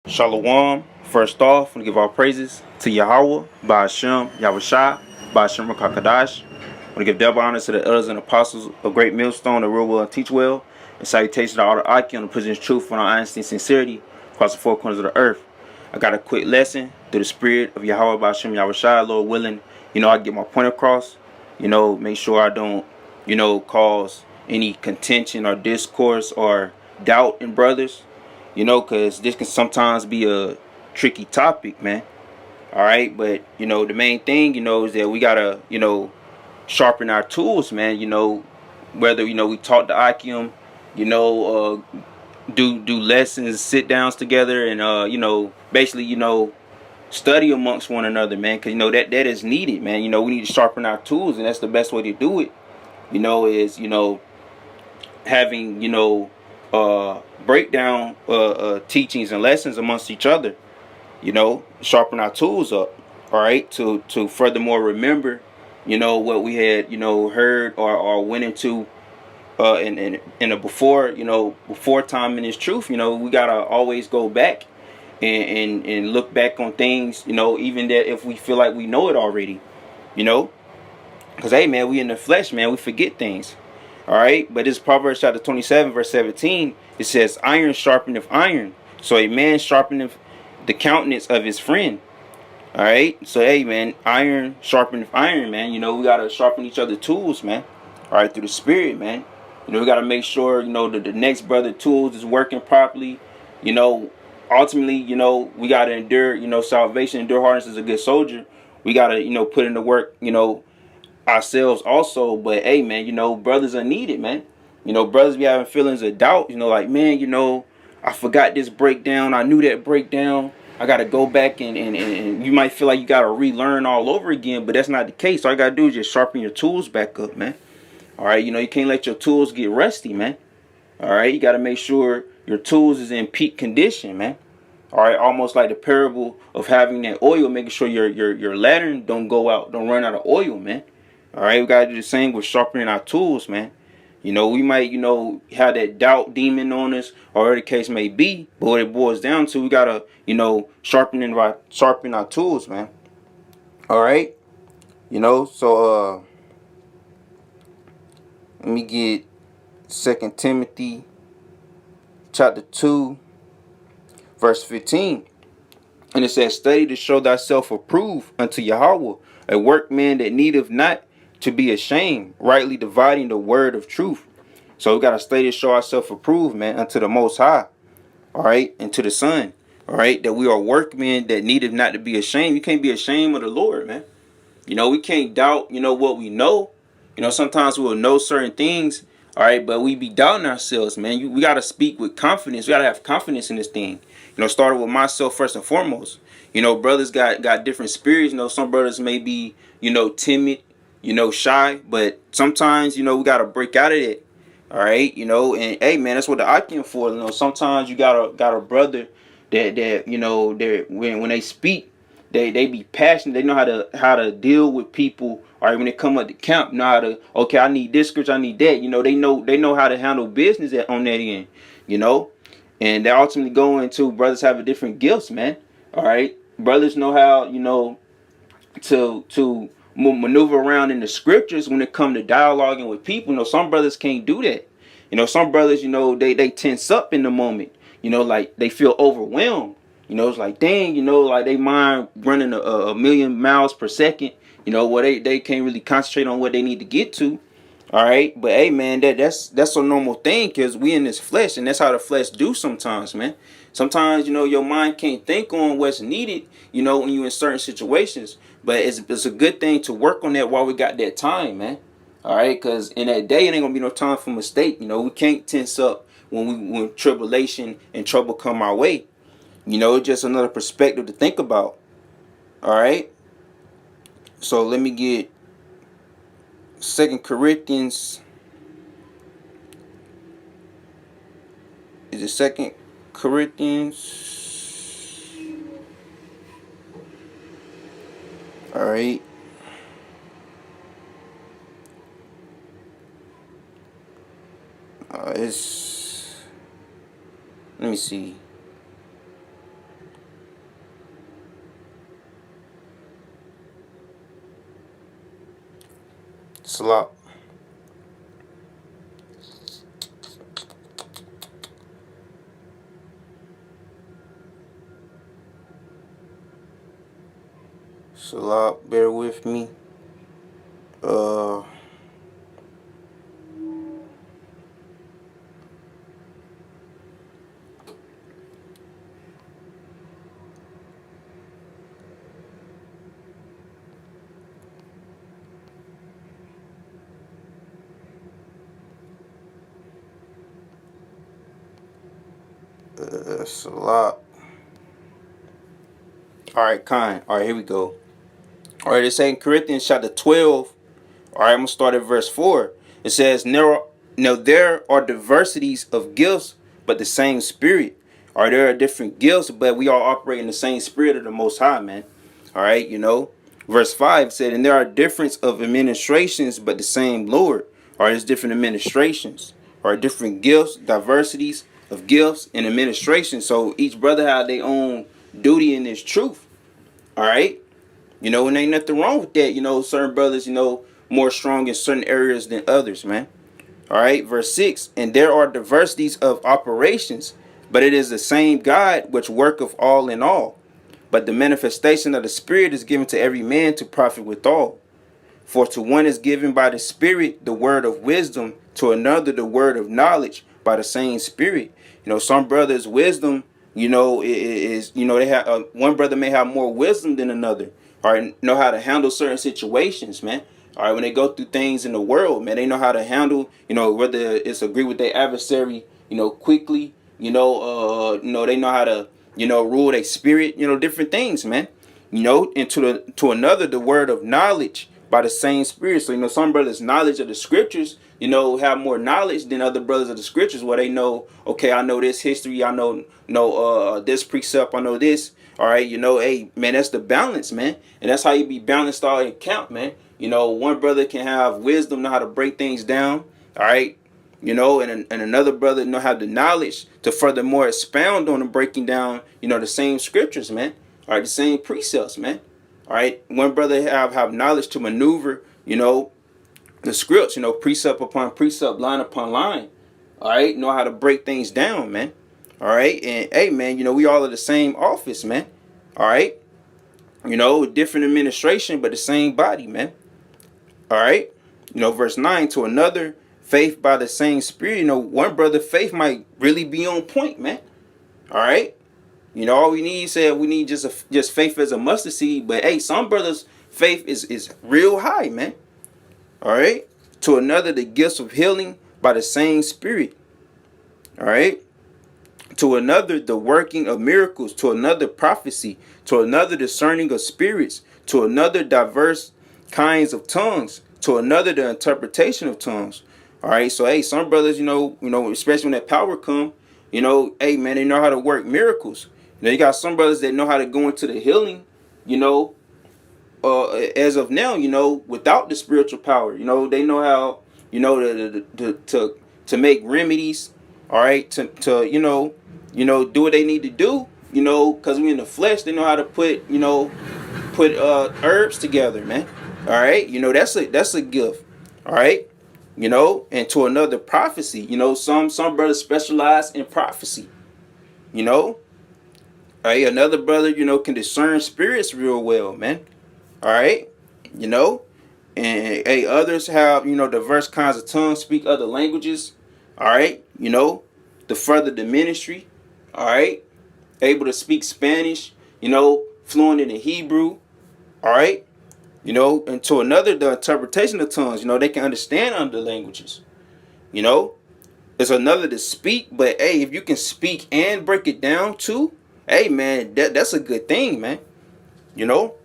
Shalom. First off, we give our praises to Yahweh, by Hashem, Yahushua, by Hashem Rakakadash. I want to give double honors to the elders and apostles of Great Millstone, the real well and teach well, and salutation to all the Aki on the president's truth and our honesty and sincerity across the four corners of the earth. I got a quick lesson through the spirit of Yahweh, by Hashem, Yahushua, Lord willing. I get my point across. Make sure I don't, cause any contention or discourse or doubt in brothers. Because this can sometimes be a tricky topic, man. All right, but the main thing, is that we gotta, sharpen our tools, man. Whether we talk to Akim, do lessons, sit downs together, and basically, study amongst one another, man. Because that is needed, man. We need to sharpen our tools, and that's the best way to do it. Is having breakdown teachings and lessons amongst each other. Sharpen our tools up, all right, to furthermore remember what we had heard or went into in a before time in this truth. We gotta always go back and look back on things, even that if we feel like we know it already, because hey, man, we in the flesh, man, we forget things. All right, but this Proverbs chapter 27 verse 17, it says iron sharpeneth iron, so a man sharpeneth the countenance of his friend. All right, so hey, man, iron sharpeneth iron, man. We gotta sharpen each other's tools, man. All right, through the spirit, man. We gotta make sure that the next brother tools is working properly. Ultimately, we gotta endure salvation, endure hardness as a good soldier. We gotta put in the work, ourselves also. But hey, man, brothers are needed, man. Brothers be having feelings of doubt, like, man, I forgot this breakdown, I knew that breakdown, I gotta go back and you might feel like you gotta relearn all over again, but that's not the case. All you gotta do is just sharpen your tools back up, man. All right, you can't let your tools get rusty, man. All right, you gotta make sure your tools is in peak condition, man. All right, almost like the parable of having that oil, making sure your lantern don't go out, don't run out of oil, man. All right, we gotta do the same with sharpening our tools, man. We might, have that doubt demon on us, or whatever the case may be. But what it boils down to, we gotta, sharpen our tools, man. All right, so let me get 2 Timothy chapter 2, verse 15. And it says, study to show thyself approved unto Yahweh, a workman that needeth not to be ashamed, rightly dividing the word of truth. So we got to study to show ourselves approved, man, unto the Most High, all right, and to the Son, all right, that we are workmen that needeth not to be ashamed. You can't be ashamed of the Lord, man. We can't doubt, what we know. Sometimes we'll know certain things, all right, but we be doubting ourselves, man. We got to speak with confidence. We got to have confidence in this thing. Starting with myself first and foremost. Brothers got different spirits. Some brothers may be, timid, shy, but sometimes, we got to break out of it. All right, and hey, man, that's what the Akim for. Sometimes you got a brother that they when they speak, they be passionate. They know how to deal with people. All right, when they come up to camp, know how to, okay, I need this scripture, I need that. They know how to handle business on that end. And they ultimately go into brothers have a different gifts, man. All right, brothers know how to maneuver around in the scriptures when it come to dialoguing with people. Some brothers can't do that. Some brothers, they tense up in the moment. Like they feel overwhelmed. It's like, dang, like they mind running a million miles per second. Where they can't really concentrate on what they need to get to. All right, but hey, man, that's a normal thing because we in this flesh, and that's how the flesh do sometimes, man. Sometimes your mind can't think on what's needed, when you in certain situations. But it's a good thing to work on that while we got that time, man. All right, because in that day, it ain't gonna be no time for mistake. We can't tense up when tribulation and trouble come our way. It's just another perspective to think about. All right, so let me get 2 Corinthians. Is it 2 Corinthians? All right. Let me see. Slop. Slop, bear with me. Uh, Slop. All right, kind. All right, here we go. All right, it's Second Corinthians chapter 12. All right, I'm gonna start at verse 4. It says, "Now there are diversities of gifts, but the same Spirit." All right, there are different gifts, but we all operate in the same Spirit of the Most High, man. All right, verse 5 said, "And there are difference of administrations, but the same Lord." All right, there's different administrations. All right, different gifts, diversities of gifts and administration. So each brother have their own duty in this truth. All right. And ain't nothing wrong with that. Certain brothers, more strong in certain areas than others, man. All right, verse 6. "And there are diversities of operations, but it is the same God which worketh all in all. But the manifestation of the Spirit is given to every man to profit withal. For to one is given by the Spirit the word of wisdom, to another the word of knowledge by the same Spirit." Some brothers' wisdom, is they have one brother may have more wisdom than another, or know how to handle certain situations, man. All right, when they go through things in the world, man, they know how to handle, whether it's agree with their adversary, quickly, they know how to, rule their spirit, different things, man. And to another the word of knowledge by the same Spirit. So some brothers' knowledge of the scriptures, have more knowledge than other brothers of the scriptures, where they know, okay, I know this history, I know this precept, I know this. All right, hey man, that's the balance, man, and that's how you be balanced all in count, man. One brother can have wisdom, know how to break things down. All right, and another brother know how the knowledge to furthermore expound on and breaking down, the same scriptures, man. All right, the same precepts, man. All right, one brother have knowledge to maneuver, the scripts, precept upon precept, line upon line. All right, know how to break things down, man. All right, and hey, man, we all are the same office, man. All right, different administration, but the same body, man. All right, verse 9, "To another faith by the same Spirit." One brother faith might really be on point, man. All right. All we need said we need just faith as a mustard seed. But hey, some brothers' faith is real high, man. All right. "To another the gifts of healing by the same Spirit." All right. "To another the working of miracles. To another prophecy. To another discerning of spirits. To another diverse kinds of tongues. To another the interpretation of tongues." All right. So hey, some brothers, especially when that power come, hey man, they know how to work miracles. You got some brothers that know how to go into the healing, as of now, without the spiritual power. They know how, to make remedies, all right, to do what they need to do, because we in the flesh. They know how to put herbs together, man. All right, that's a gift, all right, and to another prophecy. Some brothers specialize in prophecy, you know. Hey, another brother, can discern spirits real well, man. All right, you know, and hey, others have, diverse kinds of tongues, speak other languages. All right, to further the ministry. All right, able to speak Spanish, fluent in the Hebrew. All right, and to another, the interpretation of tongues. They can understand other languages. You know, it's another to speak, but hey, if you can speak and break it down too, hey man, that's a good thing, man. You know,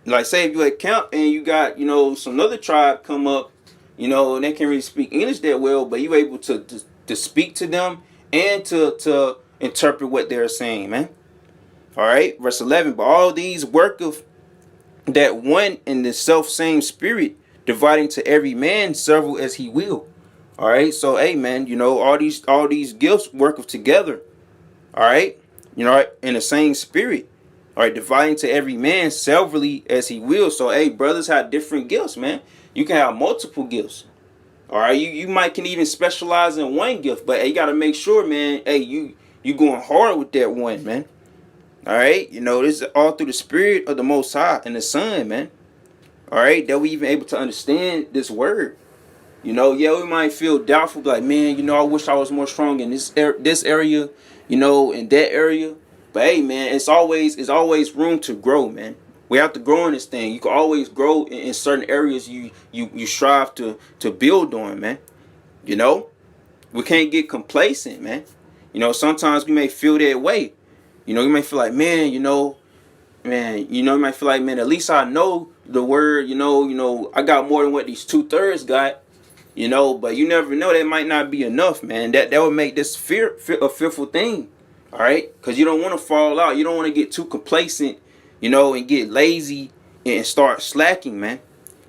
like say if you at camp and you got some other tribe come up, and they can't really speak English that well, but you able to speak to them and to interpret what they're saying, man. All right, verse 11. "But all these work of that one in the self same Spirit, dividing to every man several as he will." All right, so hey man, all these gifts work together. All right, in the same Spirit. All right, dividing to every man severally as he will. So, hey, brothers have different gifts, man. You can have multiple gifts. All right, you might can even specialize in one gift, but hey, you got to make sure, man. Hey, you going hard with that one, man. All right, this is all through the Spirit of the Most High and the Son, man. All right, that we even able to understand this word. Yeah, we might feel doubtful, like, man, I wish I was more strong in this area, in that area. But hey, man, it's always room to grow, man. We have to grow in this thing. You can always grow in certain areas you strive to build on, man. You know, we can't get complacent, man. Sometimes we may feel that way. You may feel like, man, you might feel like, man, at least I know the word. I got more than what these 2/3 got. But you never know, that might not be enough, man. That would make this a fearful thing. All right, because you don't want to fall out. You don't want to get too complacent, and get lazy and start slacking, man.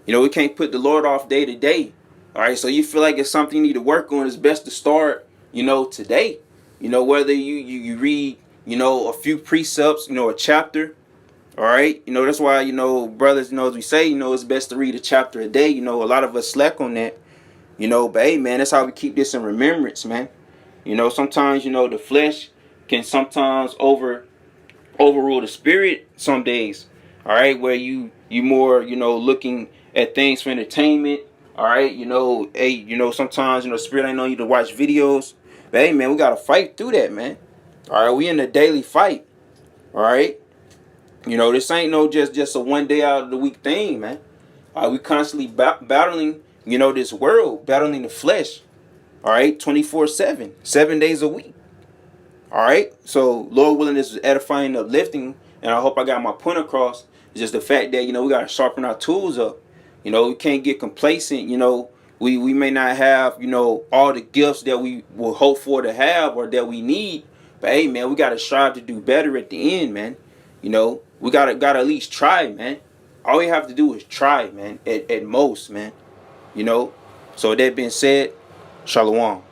We can't put the Lord off day to day. All right, so you feel like it's something you need to work on. It's best to start, today. Whether you read, a few precepts, a chapter. All right, that's why, brothers, as we say, it's best to read a chapter a day. A lot of us slack on that. But hey, man, that's how we keep this in remembrance, man. Sometimes, the flesh can sometimes overrule the spirit some days. All right, where you more, looking at things for entertainment. All right, hey, sometimes, the spirit ain't on you to watch videos. But hey, man, we gotta fight through that, man. All right, we in a daily fight. All right, this ain't no just a one day out of the week thing, man. All right, we constantly battling, this world, battling the flesh. All right, 24/7, 7 days a week. All right, so Lord willing, this is edifying, uplifting, and I hope I got my point across. It's just the fact that we gotta sharpen our tools up. We can't get complacent. We may not have all the gifts that we will hope for to have or that we need, but hey, man, we gotta strive to do better at the end, man. We gotta at least try, man. All we have to do is try, man. At most, man. So with that being said, Shalom.